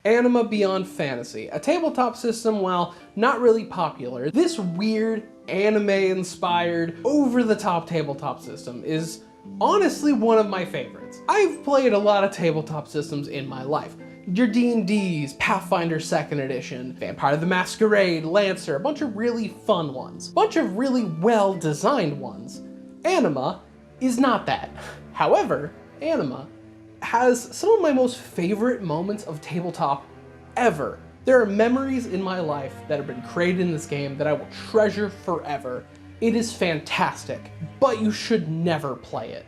Anima Beyond Fantasy, a tabletop system, while not really popular, this weird, anime-inspired, over-the-top tabletop system is honestly one of my favorites. I've played a lot of tabletop systems in my life. Your D&Ds, Pathfinder 2nd Edition, Vampire the Masquerade, Lancer, a bunch of really fun ones. A bunch of really well-designed ones. Anima is not that. However, Anima has some of my most favorite moments of tabletop ever. There are memories in my life that have been created in this game that I will treasure forever. It is fantastic, but you should never play it.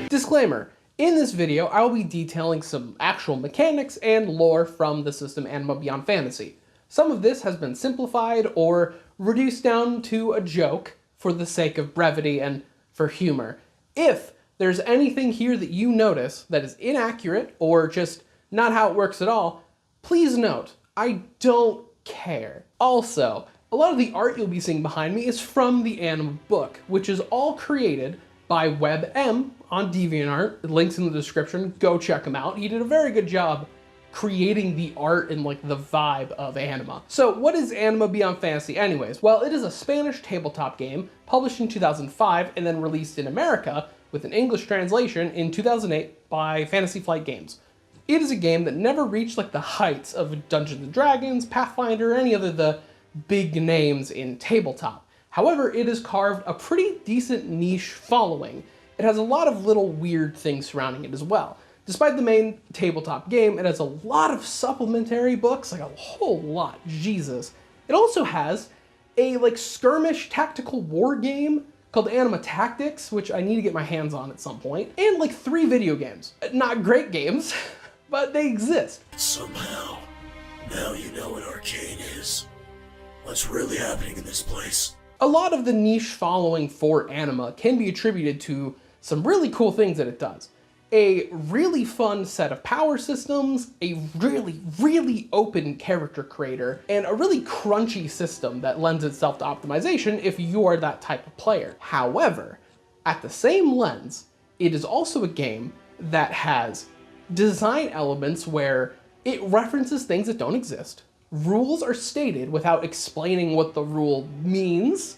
Disclaimer, in this video I will be detailing some actual mechanics and lore from the system Anima Beyond Fantasy. Some of this has been simplified or reduced down to a joke for the sake of brevity and for humor. If there's anything here that you notice that is inaccurate or just not how it works at all, please note, I don't care. Also, a lot of the art you'll be seeing behind me is from the Anima book, which is all created by WebM on DeviantArt. Links in the description, go check him out. He did a very good job creating the art and like the vibe of Anima. So what is Anima Beyond Fantasy anyways? Well, it is a Spanish tabletop game published in 2005 and then released in America with an English translation in 2008 by Fantasy Flight Games. It is a game that never reached like the heights of Dungeons & Dragons, Pathfinder, or any other of the big names in tabletop. However, it has carved a pretty decent niche following. It has a lot of little weird things surrounding it as well. Despite the main tabletop game, it has a lot of supplementary books, like a whole lot, Jesus. It also has a like skirmish tactical war game called Anima Tactics, which I need to get my hands on at some point, and like 3 video games. Not great games, but they exist. Somehow, now you know what Arcane is. What's really happening in this place? A lot of the niche following for Anima can be attributed to some really cool things that it does. A really fun set of power systems, a really open character creator, and a really crunchy system that lends itself to optimization if you are that type of player. However, at the same lens, it is also a game that has design elements where it references things that don't exist. Rules are stated without explaining what the rule means.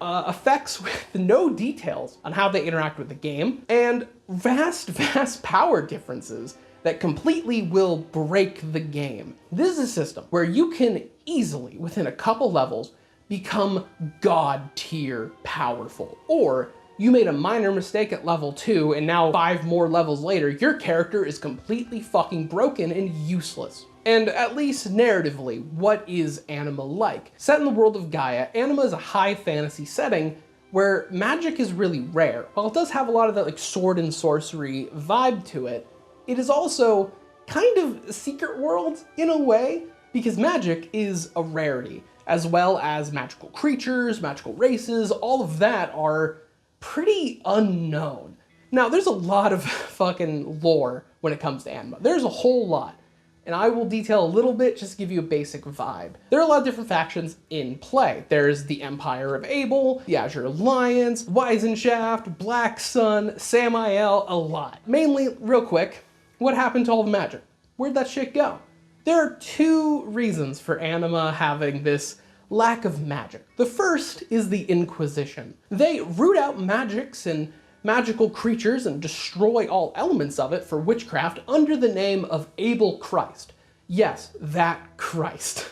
Effects with no details on how they interact with the game, and vast power differences that completely will break the game. This is a system where you can easily, within a couple levels, become god tier powerful. Or you made a minor mistake at level 2 and now 5 more levels later, your character is completely fucking broken and useless. And at least narratively, what is Anima like? Set in the world of Gaia, Anima is a high fantasy setting where magic is really rare. While it does have a lot of that like sword and sorcery vibe to it, it is also kind of a secret world in a way, because magic is a rarity, as well as magical creatures, magical races, all of that are pretty unknown. Now, there's a lot of fucking lore when it comes to Anima. There's a whole lot. And I will detail a little bit, just to give you a basic vibe. There are a lot of different factions in play. There's the Empire of Abel, the Azure Alliance, Weissenschaft, Black Sun, Samael, a lot. Mainly, real quick, what happened to all the magic? Where'd that shit go? There are 2 reasons for Anima having this lack of magic. The first is the Inquisition. They root out magics and magical creatures and destroy all elements of it for witchcraft under the name of Abel Christ. Yes, that Christ.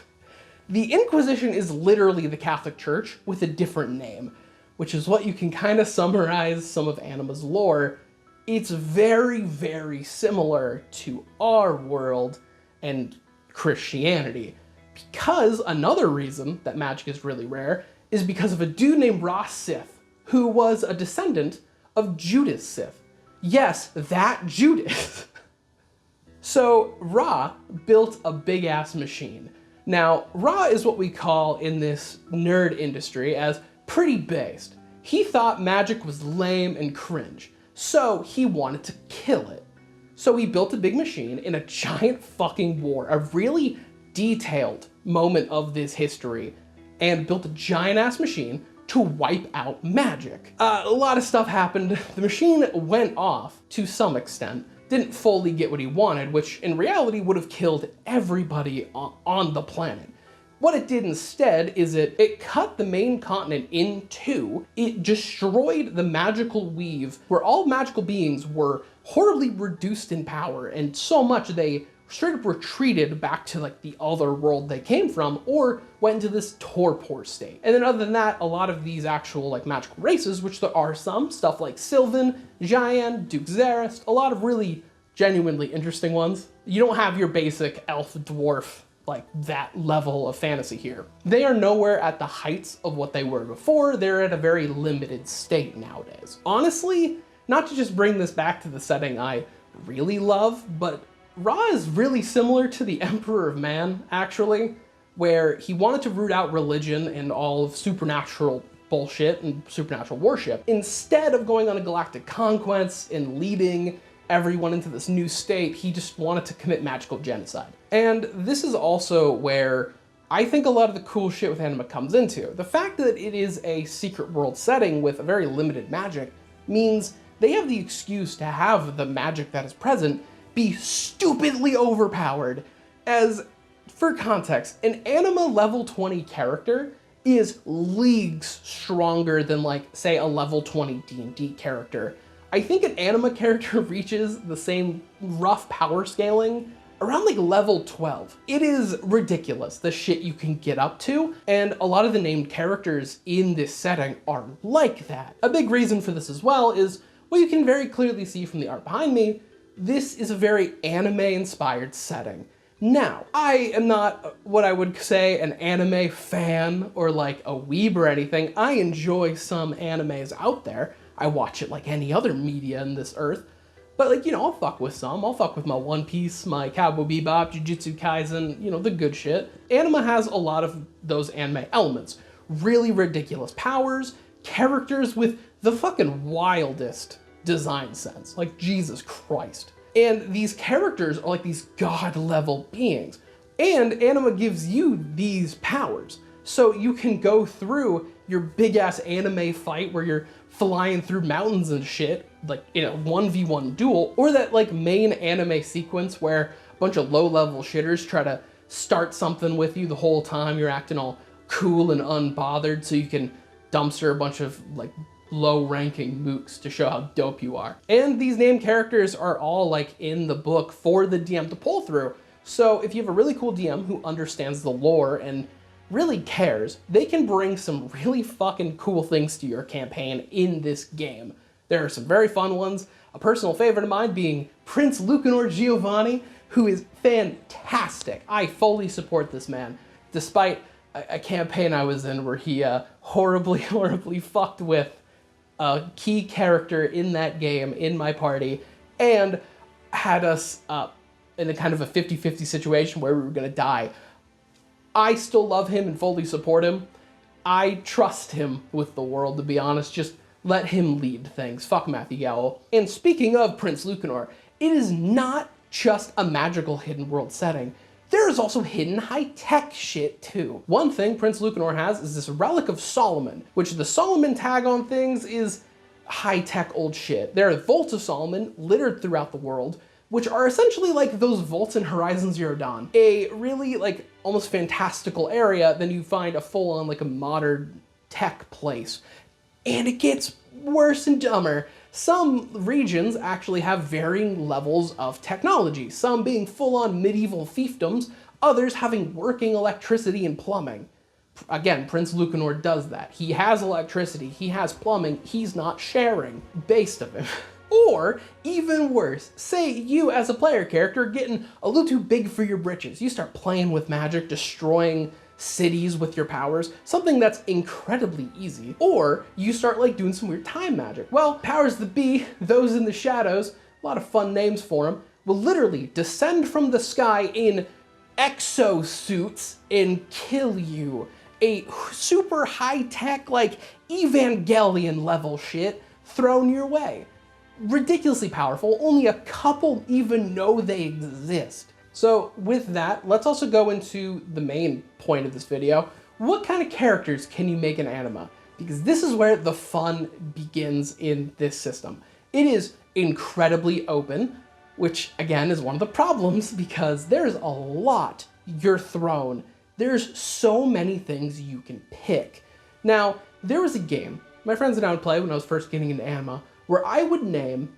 The Inquisition is literally the Catholic Church with a different name, which is what you can kind of summarize some of Anima's lore. It's very similar to our world and Christianity. Because another reason that magic is really rare is because of a dude named Ra Sith, who was a descendant of Judas Sith. Yes, that Judas. So Ra built a big ass machine. Now, Ra is what we call in this nerd industry as pretty based. He thought magic was lame and cringe, so he wanted to kill it. So he built a big machine in a giant fucking war, a really detailed moment of this history, and built a giant ass machine, to wipe out magic. A lot of stuff happened. The machine went off to some extent, didn't fully get what he wanted, which in reality would have killed everybody on the planet. What it did instead is it cut the main continent in two. It destroyed the magical weave where all magical beings were horribly reduced in power, and so much they straight up retreated back to like the other world they came from, or went into this torpor state. And then other than that, a lot of these actual like magical races, which there are some, stuff like Sylvan, Giant, Duke Xerist, a lot of really genuinely interesting ones. You don't have your basic elf, dwarf, like that level of fantasy here. They are nowhere at the heights of what they were before. They're at a very limited state nowadays. Honestly, not to just bring this back to the setting I really love, but Ra is really similar to the Emperor of Man, actually, where he wanted to root out religion and all of supernatural bullshit and supernatural worship, instead of going on a galactic conquest and leading everyone into this new state. He just wanted to commit magical genocide. And this is also where I think a lot of the cool shit with Anima comes into. The fact that it is a secret world setting with a very limited magic means they have the excuse to have the magic that is present be stupidly overpowered. As, for context, an Anima level 20 character is leagues stronger than, like, say, a level 20 D&D character. I think an Anima character reaches the same rough power scaling around like level 12. It is ridiculous the shit you can get up to, and a lot of the named characters in this setting are like that. A big reason for this as well is, well, you can very clearly see from the art behind me, this is a very anime-inspired setting. Now, I am not what I would say an anime fan or like a weeb or anything. I enjoy some animes out there. I watch it like any other media in this earth. But like, you know, I'll fuck with some. I'll fuck with my One Piece, my Cowboy Bebop, Jujutsu Kaisen, you know, the good shit. Anima has a lot of those anime elements. Really ridiculous powers, characters with the fucking wildest design sense. Like, Jesus Christ. And these characters are like these god-level beings. And Anima gives you these powers. So you can go through your big-ass anime fight where you're flying through mountains and shit, like in a 1v1 duel, or that like main anime sequence where a bunch of low-level shitters try to start something with you the whole time you're acting all cool and unbothered so you can dumpster a bunch of like low-ranking mooks to show how dope you are. And these named characters are all like in the book for the DM to pull through. So if you have a really cool DM who understands the lore and really cares, they can bring some really fucking cool things to your campaign in this game. There are some very fun ones, a personal favorite of mine being Prince Lucanor Giovanni, who is fantastic. I fully support this man, despite a campaign I was in where he horribly fucked with a key character in that game in my party and had us in a kind of a 50-50 situation where we were gonna die. I still love him and fully support him. I trust him with the world, to be honest. Just let him lead things. Fuck Matthew Gowl. And speaking of Prince Lucanor, it is not just a magical hidden world setting. There is also hidden high-tech shit, too. One thing Prince Lucanor has is this Relic of Solomon, which the Solomon tag on things is high-tech old shit. There are vaults of Solomon littered throughout the world, which are essentially like those vaults in Horizon Zero Dawn. A really like almost fantastical area, then you find a full-on like a modern tech place. And it gets worse and dumber. Some regions actually have varying levels of technology, some being full-on medieval fiefdoms, others having working electricity and plumbing. Again, Prince Lucanor does that. He has electricity, he has plumbing, he's not sharing. Based of him. Or, even worse, say you as a player character are getting a little too big for your britches. You start playing with magic, destroying cities with your powers, something that's incredibly easy. Or you start like doing some weird time magic. Well, powers that be, those in the shadows, a lot of fun names for them, will literally descend from the sky in exosuits and kill you. A super high-tech, like Evangelion level shit thrown your way. Ridiculously powerful, only a couple even know they exist. So with that, let's also go into the main point of this video. What kind of characters can you make in Anima? because this is where the fun begins in this system. It is incredibly open, which again is one of the problems because there's a lot you're thrown. There's so many things you can pick. Now, there was a game my friends and I would play when I was first getting into Anima where I would name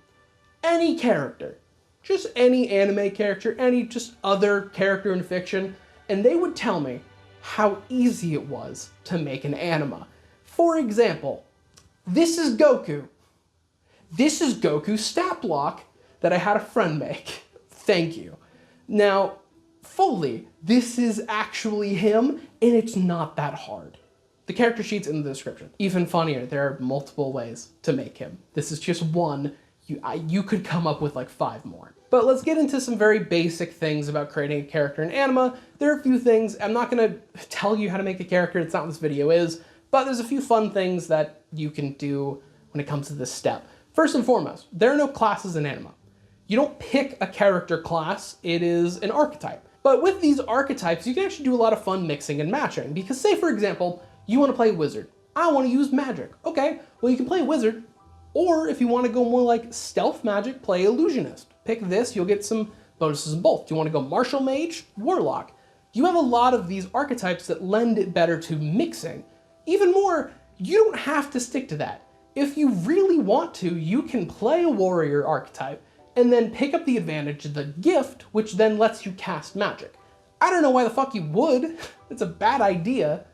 any character, just any anime character, any just other character in fiction, and they would tell me how easy it was to make an Anima. For example, this is Goku. This is Goku's stat block that I had a friend make. Thank you. Now, fully, this is actually him, and it's not that hard. The character sheet's in the description. Even funnier, there are multiple ways to make him. This is just one. You could come up with like 5 more. But let's get into some very basic things about creating a character in Anima. There are a few things. I'm not gonna tell you how to make a character. It's not what this video is, but there's a few fun things that you can do when it comes to this step. First and foremost, there are no classes in Anima. You don't pick a character class, it is an archetype. But with these archetypes, you can actually do a lot of fun mixing and matching. Because say, for example, you want to play wizard. I want to use magic. Okay, well you can play wizard, or if you want to go more like stealth magic, play illusionist. Pick this, you'll get some bonuses in both. Do you want to go martial mage, warlock? You have a lot of these archetypes that lend it better to mixing. Even more, you don't have to stick to that. If you really want to, you can play a warrior archetype and then pick up the advantage of the gift, which then lets you cast magic. I don't know why the fuck you would. It's a bad idea,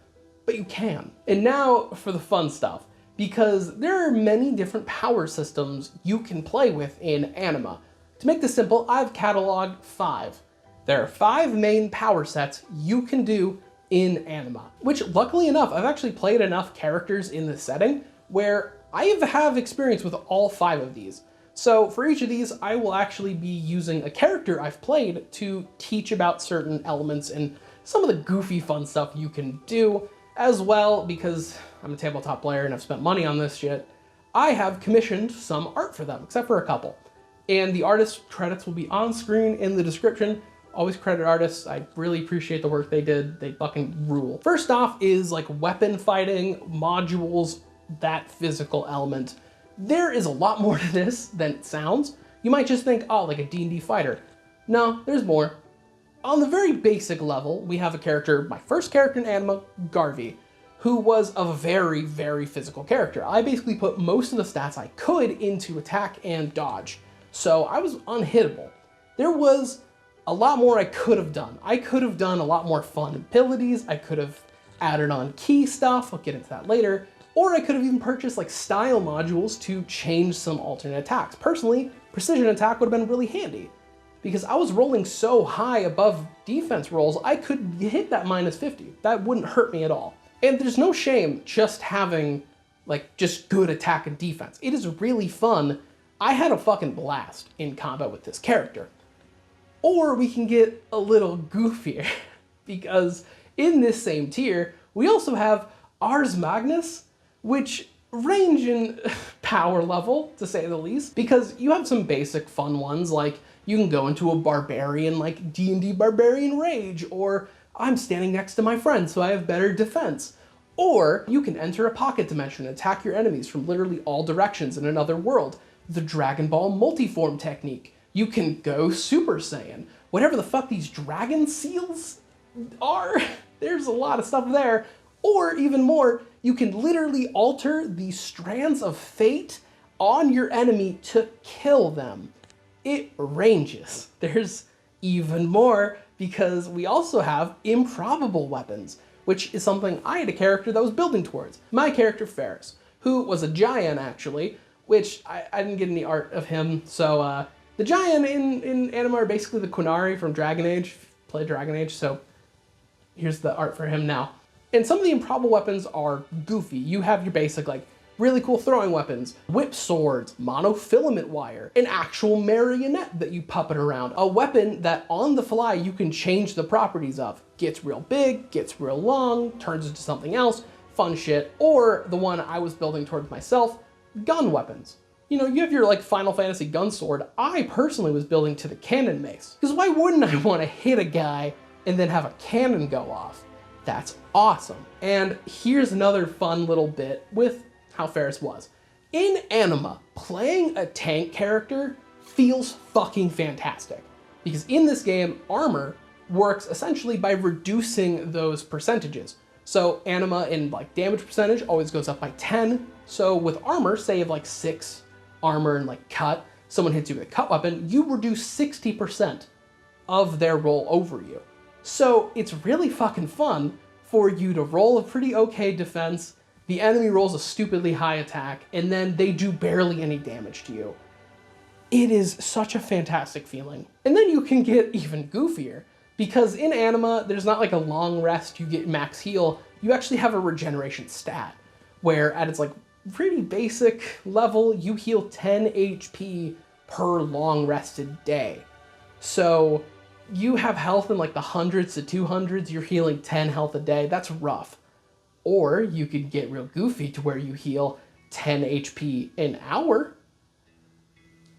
but you can. And now for the fun stuff, because there are many different power systems you can play with in Anima. To make this simple, I've cataloged 5. There are 5 main power sets you can do in Anima, which luckily enough, I've actually played enough characters in this setting where I have experience with all 5 of these. So for each of these, I will actually be using a character I've played to teach about certain elements and some of the goofy fun stuff you can do. As well, because I'm a tabletop player and I've spent money on this shit, I have commissioned some art for them, except for a couple. And the artist credits will be on screen in the description. Always credit artists. I really appreciate the work they did. They fucking rule. First off is like weapon fighting, modules, that physical element. There is a lot more to this than it sounds. You might just think, oh, like a D&D fighter. No, there's more. On the very basic level, we have a character, my first character in Anima, Garvey, who was a very, very physical character. I basically put most of the stats I could into attack and dodge, so I was unhittable. There was a lot more I could have done. I could have done a lot more fun abilities, I could have added on key stuff, I'll get into that later, or I could have even purchased like style modules to change some alternate attacks. Personally, precision attack would have been really handy, because I was rolling so high above defense rolls, I could hit that -50. That wouldn't hurt me at all. And there's no shame just having like just good attack and defense. It is really fun. I had a fucking blast in combat with this character. Or we can get a little goofier because in this same tier, we also have Ars Magnus, which range in power level, to say the least, because you have some basic fun ones like you can go into a barbarian like D&D Barbarian Rage, or I'm standing next to my friend so I have better defense. Or you can enter a pocket dimension and attack your enemies from literally all directions in another world. The Dragon Ball multiform technique. You can go Super Saiyan. Whatever the fuck these dragon seals are, there's a lot of stuff there. Or even more, you can literally alter the strands of fate on your enemy to kill them. It ranges. There's even more because we also have improbable weapons, which is something I had a character that was building towards. My character Ferris, who was a giant actually, which I didn't get any art of him. So the giant in Anima are basically the Quinari from Dragon Age, play Dragon Age, so here's the art for him now. And some of the improbable weapons are goofy. You have your basic like really cool throwing weapons, whip swords, monofilament wire, an actual marionette that you puppet around, a weapon that on the fly you can change the properties of. Gets real big, gets real long, turns into something else, fun shit. Or the one I was building towards myself, gun weapons. You know, you have your like Final Fantasy gun sword. I personally was building to the cannon mace, because why wouldn't I want to hit a guy and then have a cannon go off? That's awesome. And here's another fun little bit with how Ferris was. In Anima, playing a tank character feels fucking fantastic. Because in this game, armor works essentially by reducing those percentages. So Anima in like damage percentage always goes up by 10. So with armor, say you have like 6 armor and like cut, someone hits you with a cut weapon, you reduce 60% of their roll over you. So it's really fucking fun for you to roll a pretty okay defense, the enemy rolls a stupidly high attack, and then they do barely any damage to you. It is such a fantastic feeling. And then you can get even goofier, because in Anima, there's not like a long rest, you get max heal, you actually have a regeneration stat, where at its like pretty basic level, you heal 10 HP per long rested day. So you have health in like the hundreds to 200s, you're healing 10 health a day, that's rough. Or you could get real goofy to where you heal 10 HP an hour.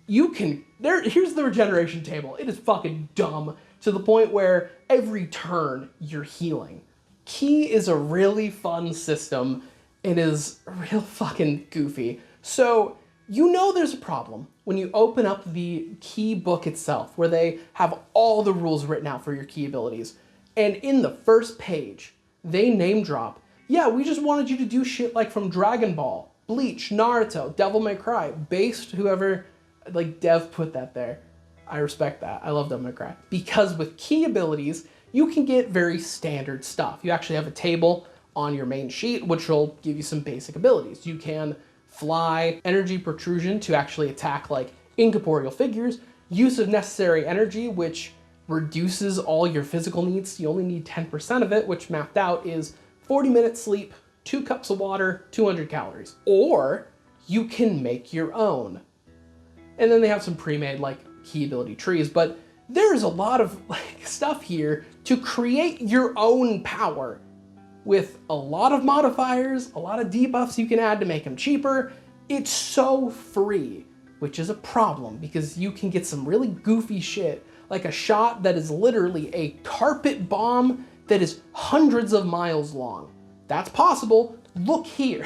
Here's the regeneration table. It is fucking dumb to the point where every turn you're healing. Ki is a really fun system. It is real fucking goofy. So you know there's a problem when you open up the Ki book itself, where they have all the rules written out for your Ki abilities. And in the first page, they name drop, yeah, we just wanted you to do shit like from Dragon Ball, Bleach, Naruto, Devil May Cry, based whoever, like Dev put that there. I respect that. I love Devil May Cry. Because with Ki abilities, you can get very standard stuff. You actually have a table on your main sheet, which will give you some basic abilities. You can fly, energy protrusion to actually attack like incorporeal figures, use of necessary energy, which reduces all your physical needs. You only need 10% of it, which mapped out is 40 minutes sleep, 2 cups of water, 200 calories. Or you can make your own. And then they have some pre-made like Ki ability trees, but there's a lot of like stuff here to create your own power with a lot of modifiers, a lot of debuffs you can add to make them cheaper. It's so free, which is a problem because you can get some really goofy shit, like a shot that is literally a carpet bomb that is hundreds of miles long. That's possible. Look here.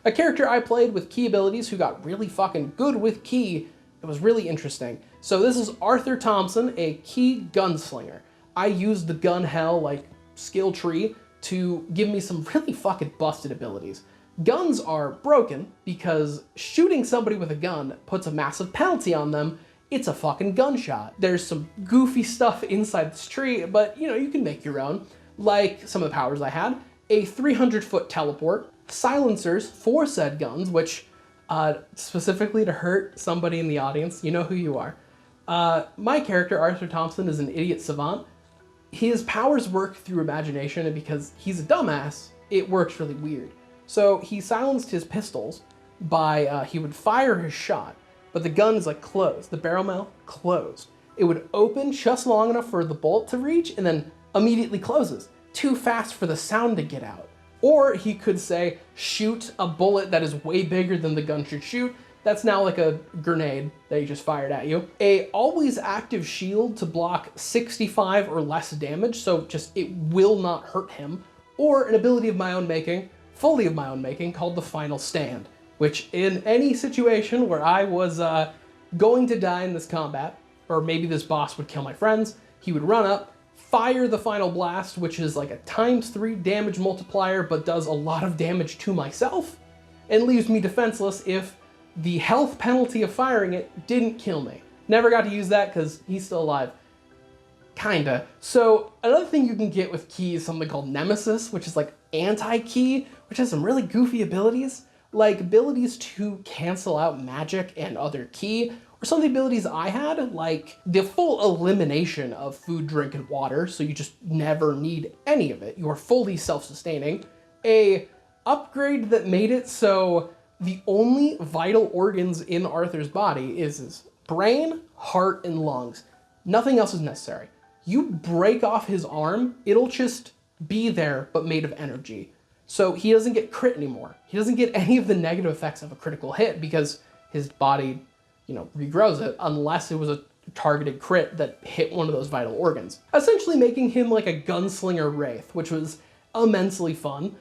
A character I played with Ki abilities who got really fucking good with Ki. It was really interesting. So this is Arthur Thompson, a Ki gunslinger. I used the gun hell like skill tree to give me some really fucking busted abilities. Guns are broken because shooting somebody with a gun puts a massive penalty on them. It's a fucking gunshot. There's some goofy stuff inside this tree, but you know, you can make your own. Like some of the powers I had, a 300-foot teleport, silencers for said guns, which specifically to hurt somebody in the audience, you know who you are. My character, Arthur Thompson, is an idiot savant. His powers work through imagination, and because he's a dumbass, it works really weird. So he silenced his pistols by, he would fire his shot, but the gun is like closed, the barrel mouth closed. It would open just long enough for the bolt to reach and then immediately closes, too fast for the sound to get out. Or he could say, shoot a bullet that is way bigger than the gun should shoot. That's now like a grenade that he just fired at you. A always active shield to block 65 or less damage, so just it will not hurt him. Or an ability of my own making, fully of my own making, called the Final Stand, which in any situation where I was going to die in this combat, or maybe this boss would kill my friends, he would run up, fire the final blast, which is like a ×3 damage multiplier, but does a lot of damage to myself, and leaves me defenseless if the health penalty of firing it didn't kill me. Never got to use that because he's still alive. Kinda. So another thing you can get with Ki is something called Nemesis, which is like anti-Ki, which has some really goofy abilities, like abilities to cancel out magic and other Ki, or some of the abilities I had, like the full elimination of food, drink, and water, so you just never need any of it. You are fully self-sustaining. A upgrade that made it so the only vital organs in Arthur's body is his brain, heart, and lungs. Nothing else is necessary. You break off his arm, it'll just be there, but made of energy. So he doesn't get crit anymore. He doesn't get any of the negative effects of a critical hit because his body, you know, regrows it, unless it was a targeted crit that hit one of those vital organs. Essentially making him like a gunslinger wraith, which was immensely fun.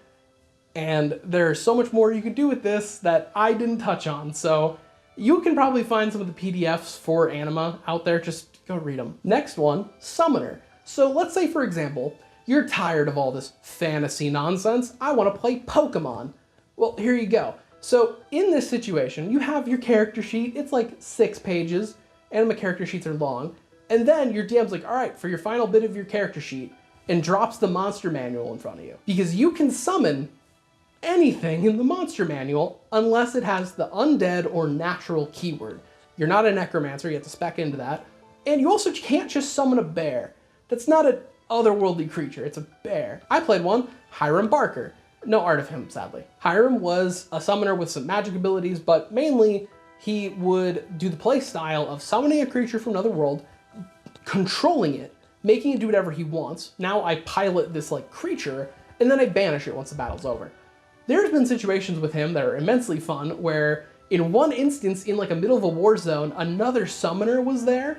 And there's so much more you can do with this that I didn't touch on. So you can probably find some of the PDFs for Anima out there. Just go read them. Next one, Summoner. So let's say, for example, you're tired of all this fantasy nonsense. I want to play Pokemon. Well, here you go. So in this situation, you have your character sheet. It's like 6 pages. Anima character sheets are long. And then your DM's like, all right, for your final bit of your character sheet, and drops the monster manual in front of you. Because you can summon anything in the monster manual unless it has the undead or natural keyword. You're not a necromancer, you have to spec into that. And you also can't just summon a bear. That's not an otherworldly creature, it's a bear. I played one, Hiram Barker. No art of him, sadly. Hiram was a summoner with some magic abilities, but mainly he would do the play style of summoning a creature from another world, controlling it, making it do whatever he wants. Now I pilot this like creature, and then I banish it once the battle's over. There's been situations with him that are immensely fun where in one instance, in like a middle of a war zone, another summoner was there.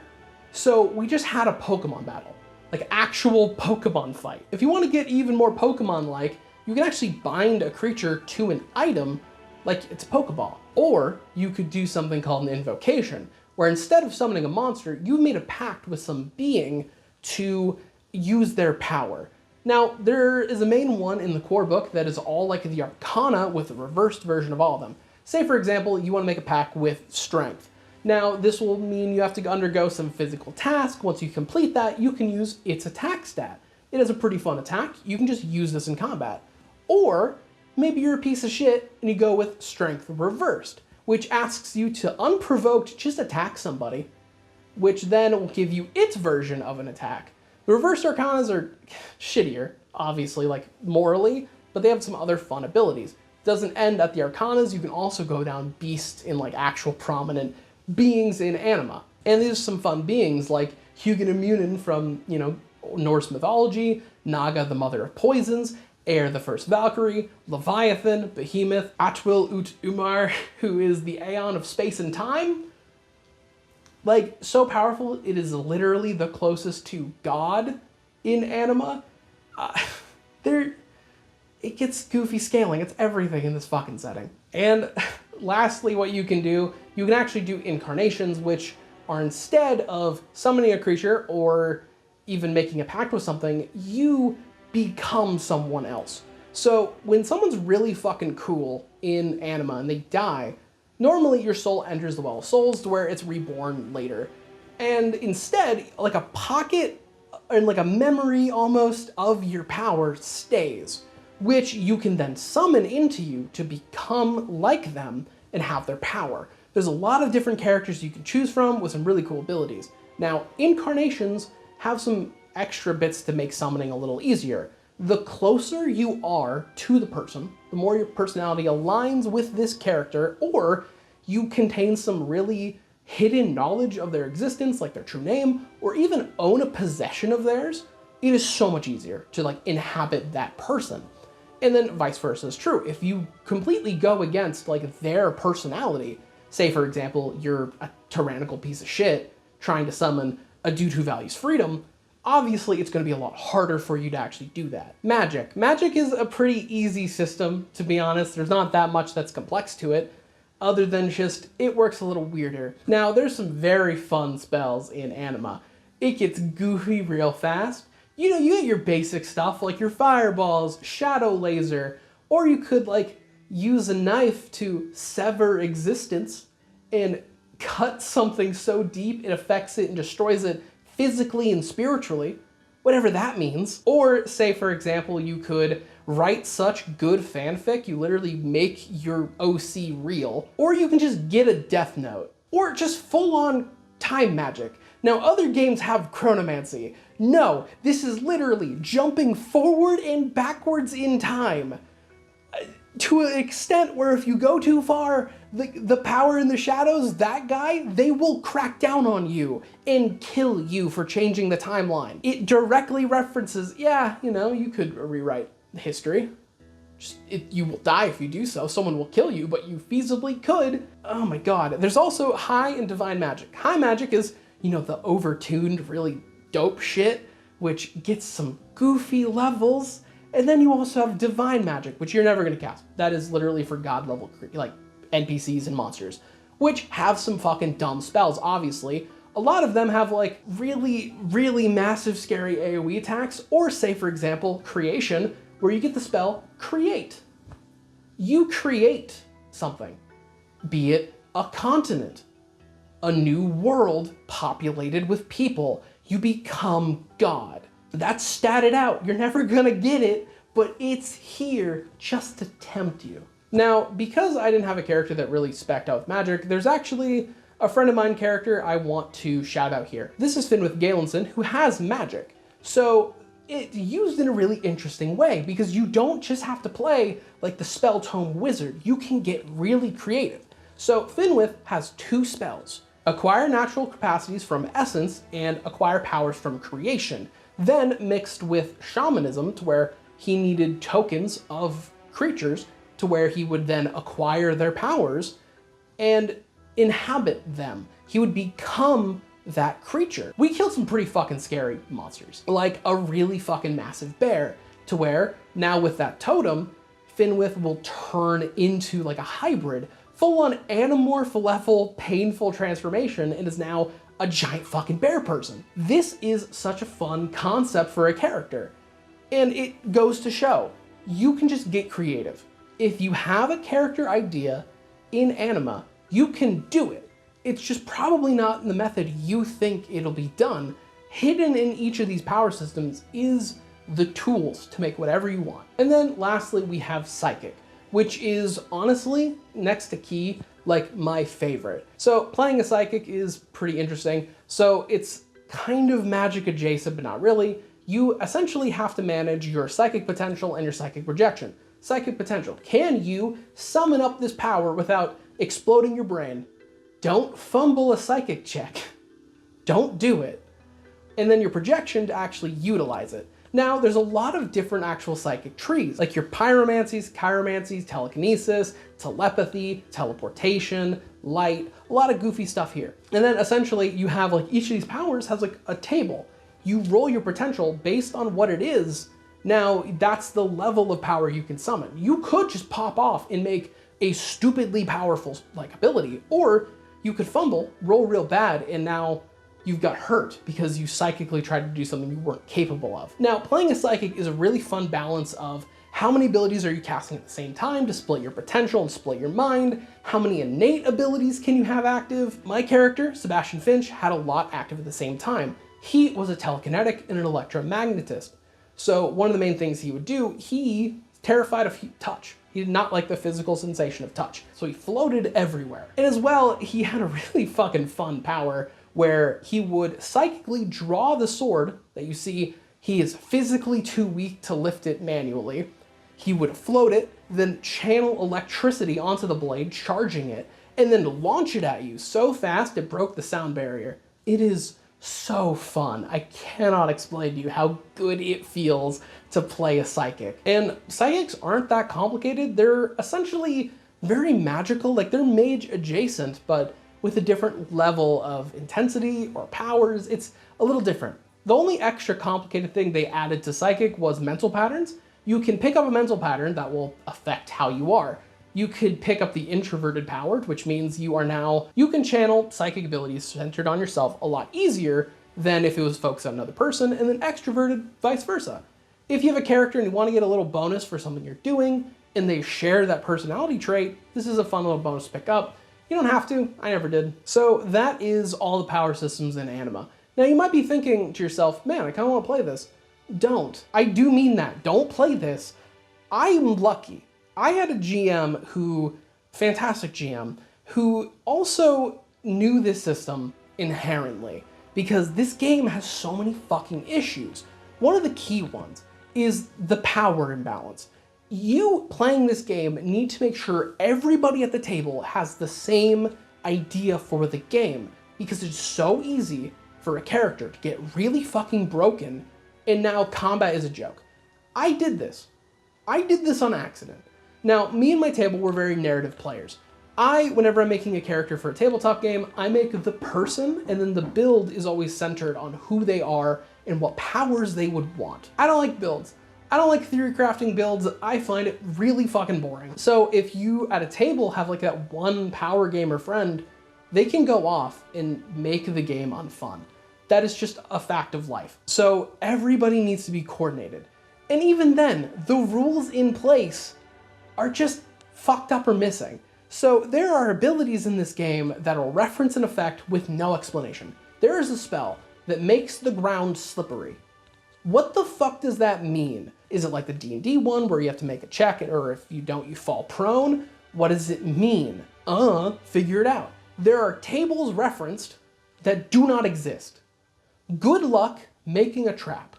So we just had a Pokemon battle, like actual Pokemon fight. If you want to get even more Pokemon-like, you can actually bind a creature to an item like it's a Pokeball. Or you could do something called an invocation, where instead of summoning a monster, you made a pact with some being to use their power. Now, there is a main one in the core book that is all like the Arcana with a reversed version of all of them. Say, for example, you want to make a pact with Strength. Now, this will mean you have to undergo some physical task. Once you complete that, you can use its attack stat. It has a pretty fun attack. You can just use this in combat. Or maybe you're a piece of shit and you go with Strength Reversed, which asks you to unprovoked just attack somebody, which then will give you its version of an attack. The reversed arcanas are shittier, obviously, like morally, but they have some other fun abilities. It doesn't end at the arcanas, you can also go down beasts in like actual prominent beings in Anima. And there's some fun beings like Hugin Immunin from, Norse mythology, Naga the mother of poisons, Air the first Valkyrie, Leviathan, Behemoth, Atwil Ut Umar, who is the Aeon of space and time. Like, so powerful, it is literally the closest to God in Anima. It gets goofy scaling. It's everything in this fucking setting. And lastly, what you can do, you can actually do incarnations, which are instead of summoning a creature or even making a pact with something, you become someone else. So when someone's really fucking cool in Anima and they die, normally your soul enters the Well of Souls to where it's reborn later. And instead, like a pocket and like a memory almost of your power stays, which you can then summon into you to become like them and have their power. There's a lot of different characters you can choose from with some really cool abilities. Now, incarnations have some extra bits to make summoning a little easier. The closer you are to the person, the more your personality aligns with this character, or you contain some really hidden knowledge of their existence, like their true name, or even own a possession of theirs, it is so much easier to like inhabit that person. And then vice versa is true. If you completely go against like their personality, say for example, you're a tyrannical piece of shit trying to summon a dude who values freedom, obviously it's going to be a lot harder for you to actually do that. Magic. Magic is a pretty easy system, to be honest. There's not that much that's complex to it, other than just, it works a little weirder. Now, there's some very fun spells in Anima. It gets goofy real fast. You get your basic stuff, like your fireballs, shadow laser, or you could, like, use a knife to sever existence and cut something so deep it affects it and destroys it physically and spiritually, whatever that means. Or say, for example, you could write such good fanfic, you literally make your OC real, or you can just get a death note, or just full-on time magic. Now, other games have chronomancy. No, this is literally jumping forward and backwards in time. To an extent where if you go too far, the power in the shadows, that guy, they will crack down on you and kill you for changing the timeline. It directly references, you could rewrite history. You will die if you do so. Someone will kill you, but you feasibly could. Oh my god. There's also high and divine magic. High magic is, the overtuned, really dope shit, which gets some goofy levels. And then you also have divine magic, which you're never going to cast. That is literally for god level, like NPCs and monsters, which have some fucking dumb spells, obviously. A lot of them have like really, really massive scary AoE attacks, or say for example, creation, where you get the spell create. You create something, be it a continent, a new world populated with people. You become God. That's statted out. You're never gonna get it, but it's here just to tempt you. Now, because I didn't have a character that really spec'd out with magic, there's actually a friend of mine character I want to shout out here. This is Finwith Galenson, who has magic. So it's used in a really interesting way, because you don't just have to play like the spell tome wizard. You can get really creative. So Finwith has 2 spells: acquire natural capacities from essence and acquire powers from creation, then mixed with shamanism to where he needed tokens of creatures to where he would then acquire their powers and inhabit them. He would become that creature. We killed some pretty fucking scary monsters, like a really fucking massive bear, to where now with that totem, Finwith will turn into like a hybrid, full-on Animorph level painful transformation, and is now a giant fucking bear person. This is such a fun concept for a character. And it goes to show, you can just get creative. If you have a character idea in Anima, you can do it. It's just probably not in the method you think it'll be done. Hidden in each of these power systems is the tools to make whatever you want. And then lastly, we have Psychic, which is honestly, next to Key, like my favorite. So playing a Psychic is pretty interesting. So it's kind of magic adjacent, but not really. You essentially have to manage your psychic potential and your psychic projection. Psychic potential. Can you summon up this power without exploding your brain? Don't fumble a psychic check. Don't do it. And then your projection to actually utilize it. Now, there's a lot of different actual psychic trees, like your pyromancies, chiromancies, telekinesis, telepathy, teleportation, light, a lot of goofy stuff here. And then essentially you have like each of these powers has like a table. You roll your potential based on what it is. Now, that's the level of power you can summon. You could just pop off and make a stupidly powerful like ability, or you could fumble, roll real bad, and now you've got hurt because you psychically tried to do something you weren't capable of. Now, playing a psychic is a really fun balance of how many abilities are you casting at the same time to split your potential and split your mind? How many innate abilities can you have active? My character, Sebastian Finch, had a lot active at the same time. He was a telekinetic and an electromagnetist. So one of the main things he would do, he terrified of touch. He did not like the physical sensation of touch. So he floated everywhere. And as well, he had a really fucking fun power where he would psychically draw the sword that you see. He is physically too weak to lift it manually. He would float it, then channel electricity onto the blade, charging it, and then launch it at you so fast it broke the sound barrier. It is so fun. I cannot explain to you how good it feels to play a psychic. And psychics aren't that complicated. They're essentially very magical, like they're mage adjacent, but with a different level of intensity or powers. It's a little different. The only extra complicated thing they added to psychic was mental patterns. You can pick up a mental pattern that will affect how you are. You could pick up the introverted power, which means you can channel psychic abilities centered on yourself a lot easier than if it was focused on another person, and then extroverted, vice versa. If you have a character and you want to get a little bonus for something you're doing, and they share that personality trait, this is a fun little bonus to pick up. You don't have to, I never did. So that is all the power systems in Anima. Now you might be thinking to yourself, man, I kind of want to play this. Don't. I do mean that. Don't play this. I'm lucky. I had a GM fantastic GM, who also knew this system inherently, because this game has so many fucking issues. One of the key ones is the power imbalance. You playing this game need to make sure everybody at the table has the same idea for the game, because it's so easy for a character to get really fucking broken, and now combat is a joke. I did this. I did this on accident. Now, me and my table were very narrative players. Whenever I'm making a character for a tabletop game, I make the person, and then the build is always centered on who they are and what powers they would want. I don't like builds. I don't like theory crafting builds. I find it really fucking boring. So if you at a table have like that one power gamer friend, they can go off and make the game unfun. That is just a fact of life. So everybody needs to be coordinated. And even then, the rules in place are just fucked up or missing. So there are abilities in this game that will reference an effect with no explanation. There is a spell that makes the ground slippery. What the fuck does that mean? Is it like the D&D one where you have to make a check, or if you don't, you fall prone? What does it mean? Figure it out. There are tables referenced that do not exist. Good luck making a trap.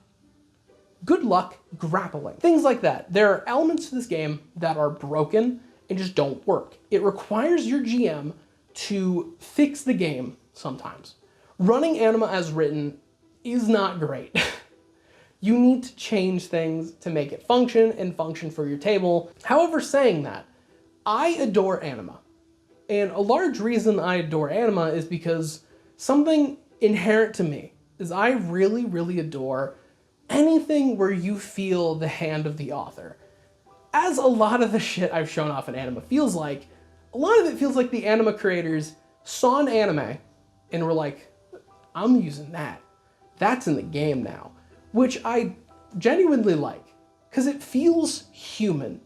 Good luck grappling. Things like that. There are elements to this game that are broken and just don't work. It requires your GM to fix the game sometimes. Running Anima as written is not great. You need to change things to make it function and function for your table. However, saying that, I adore Anima. And a large reason I adore Anima is because something inherent to me is I really, really adore anything where you feel the hand of the author. As a lot of the shit I've shown off in Anima feels like, a lot of it feels like the Anima creators saw an anime and were like, I'm using that. That's in the game now. Which I genuinely like, because it feels human.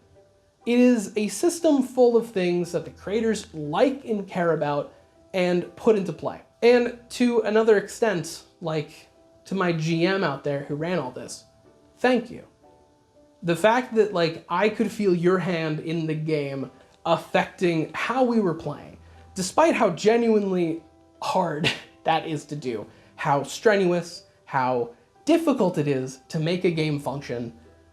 It is a system full of things that the creators like and care about and put into play. And to another extent, like to my GM out there who ran all this, thank you. The fact that like I could feel your hand in the game affecting how we were playing, despite how genuinely hard that is to do, how strenuous, how difficult it is to make a game function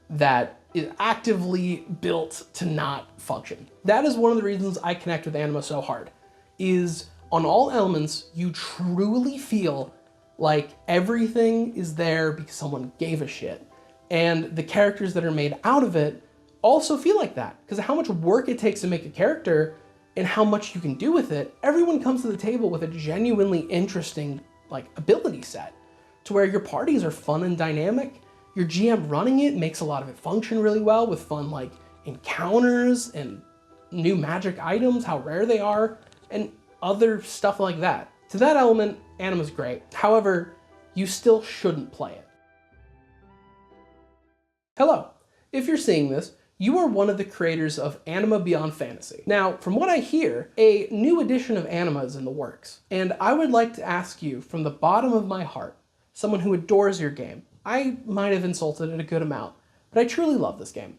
that is actively built to not function. That is one of the reasons I connect with Anima so hard, is on all elements, you truly feel like everything is there because someone gave a shit. And the characters that are made out of it also feel like that, because of how much work it takes to make a character and how much you can do with it. Everyone comes to the table with a genuinely interesting like ability set, to where your parties are fun and dynamic. Your GM running it makes a lot of it function really well with fun like encounters and new magic items, how rare they are, and other stuff like that. To that element, Anima's great. However, you still shouldn't play it. Hello, if you're seeing this, you are one of the creators of Anima Beyond Fantasy. Now, from what I hear, a new edition of Anima is in the works, and I would like to ask you from the bottom of my heart, someone who adores your game. I might have insulted it a good amount, but I truly love this game.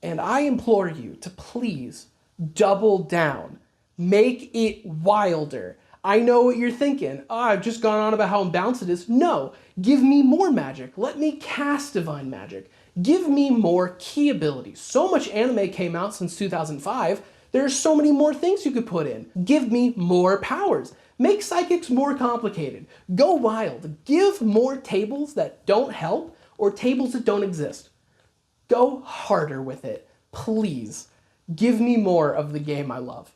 And I implore you to please double down. Make it wilder. I know what you're thinking. Oh, I've just gone on about how unbalanced it is. No, give me more magic. Let me cast divine magic. Give me more key abilities. So much anime came out since 2005. There are so many more things you could put in. Give me more powers. Make psychics more complicated. Go wild. Give more tables that don't help or tables that don't exist. Go harder with it. Please. Give me more of the game I love.